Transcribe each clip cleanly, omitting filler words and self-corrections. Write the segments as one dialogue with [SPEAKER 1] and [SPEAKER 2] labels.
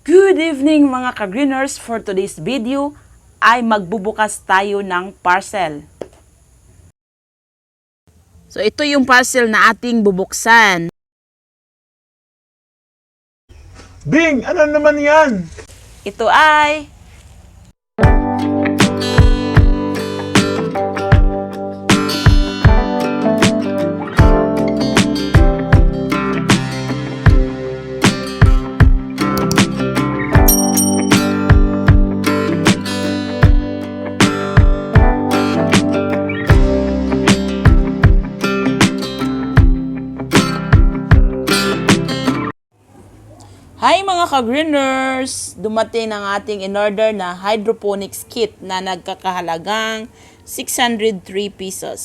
[SPEAKER 1] Good evening mga ka-greeners! For today's video ay magbubukas tayo ng parcel. So ito yung parcel na ating bubuksan.
[SPEAKER 2] Bing! Ano naman yan?
[SPEAKER 1] Ito ay Hi mga ka-greeners! Dumating ang ating in-order na hydroponics kit na nagkakahalagang 603 pesos.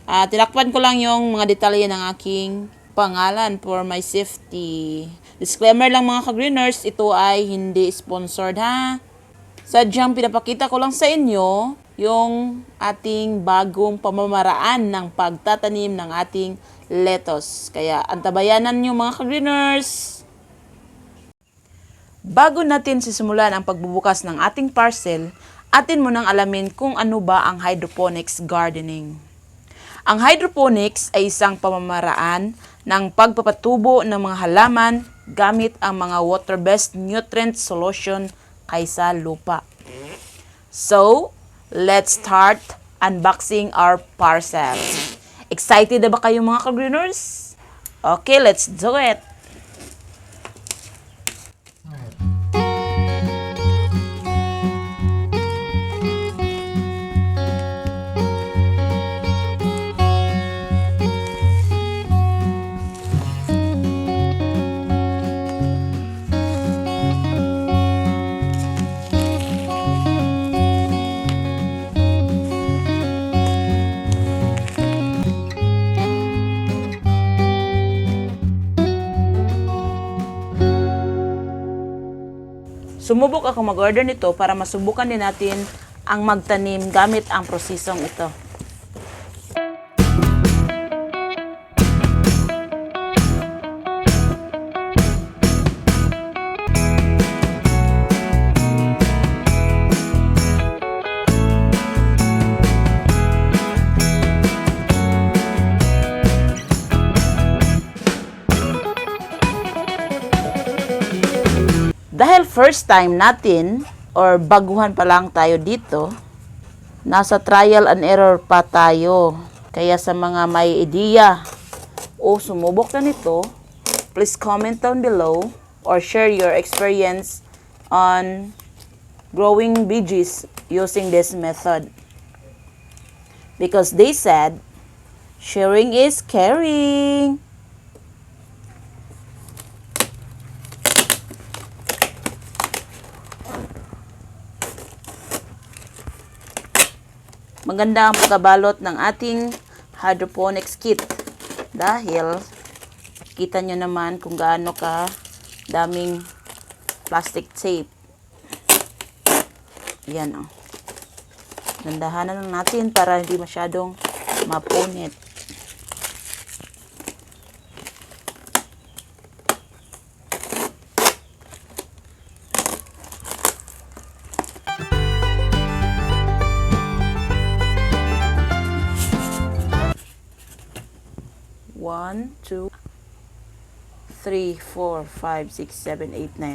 [SPEAKER 1] Tinakpan ko lang yung mga detalye ng aking pangalan for my safety. Disclaimer lang mga ka-greeners, ito ay hindi sponsored ha. Sadyang pinapakita ko lang sa inyo yung ating bagong pamamaraan ng pagtatanim ng ating lettuce. Kaya antabayanan nyo mga ka-greeners! Bago natin sisimulan ang pagbubukas ng ating parcel, atin munang alamin kung ano ba ang hydroponics gardening. Ang hydroponics ay isang pamamaraan ng pagpapatubo ng mga halaman gamit ang mga water-based nutrient solution kaysa lupa. So, let's start unboxing our parcel. Excited na ba kayo mga ka-greeners? Okay, let's do it! Sumubok ako mag-order nito para masubukan din natin ang magtanim gamit ang prosesong ito. Dahil first time natin or baguhan pa lang tayo dito, nasa trial and error pa tayo. Kaya sa mga may ideya o sumubok na nito, please comment down below or share your experience on growing veggies using this method. Because they said, sharing is caring. Maganda ang pagkabalot ng ating hydroponics kit dahil kita nyo naman kung gaano ka daming plastic tape. Yan o. Dandahanan lang natin para hindi masyadong mapunit. One, two, 3, 4, 5, 6, 7, 8, 9.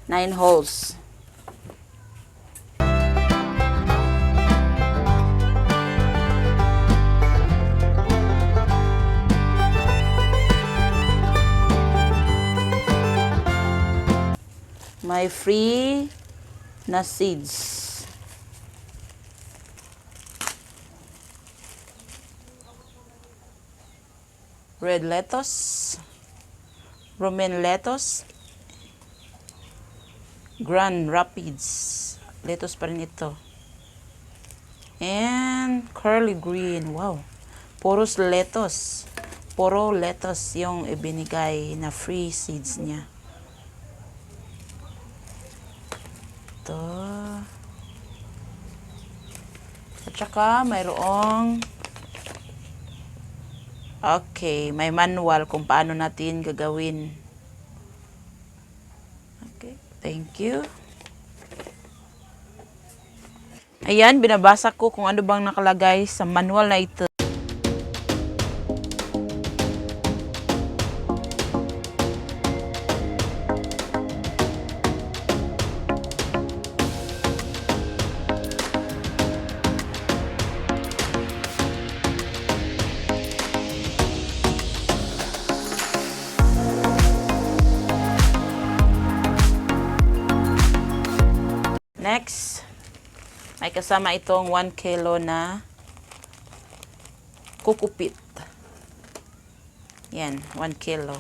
[SPEAKER 1] 9 holes. May free na seeds. Red lettuce, Romaine lettuce, Grand Rapids lettuce pa rin ito, and curly green. Wow, puro lettuce yung ibinigay na free seeds niya. Ito, at saka mayroong may manual kung paano natin gagawin. Okay, thank you. Ayan, binabasa ko kung ano bang nakalagay sa manual na ito. Next, may kasama itong 1 kilo na kukupit. Yan, 1 kilo.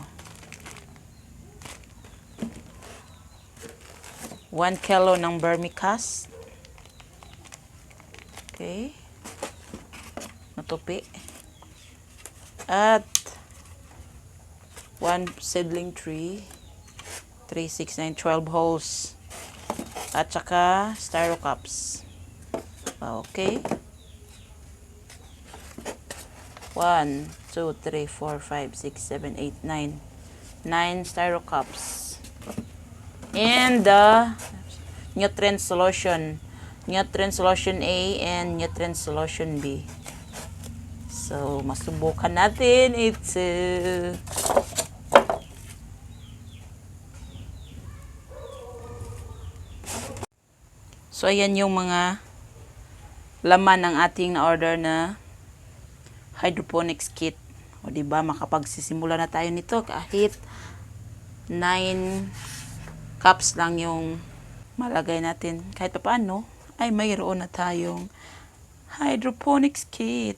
[SPEAKER 1] 1 kilo ng vermicast. Okay. Natupi. At 1 seedling tree. 3, 6, 9, 12 holes. At saka styro cups. Okay. 1, 2, 3, 4, 5, 6, 7, 8, 9. 9 styro cups. And the nutrient solution. Nutrient solution A and nutrient solution B. So, masubukan natin ito. So, ayan yung mga laman ng ating na-order na hydroponics kit. O, diba, makapagsisimula na tayo nito kahit 9 cups lang yung malagay natin. Kahit pa paano, ay mayroon na tayong hydroponics kit.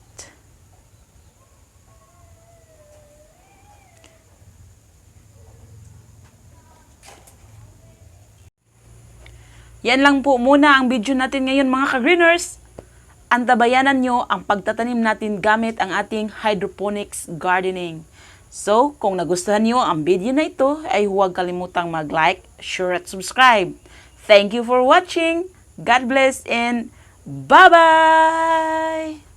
[SPEAKER 1] Yan lang po muna ang video natin ngayon mga ka-greeners. Antabayanan nyo ang pagtatanim natin gamit ang ating hydroponics gardening. So, kung nagustuhan nyo ang video na ito, ay huwag kalimutang mag-like, share at subscribe. Thank you for watching. God bless and bye-bye!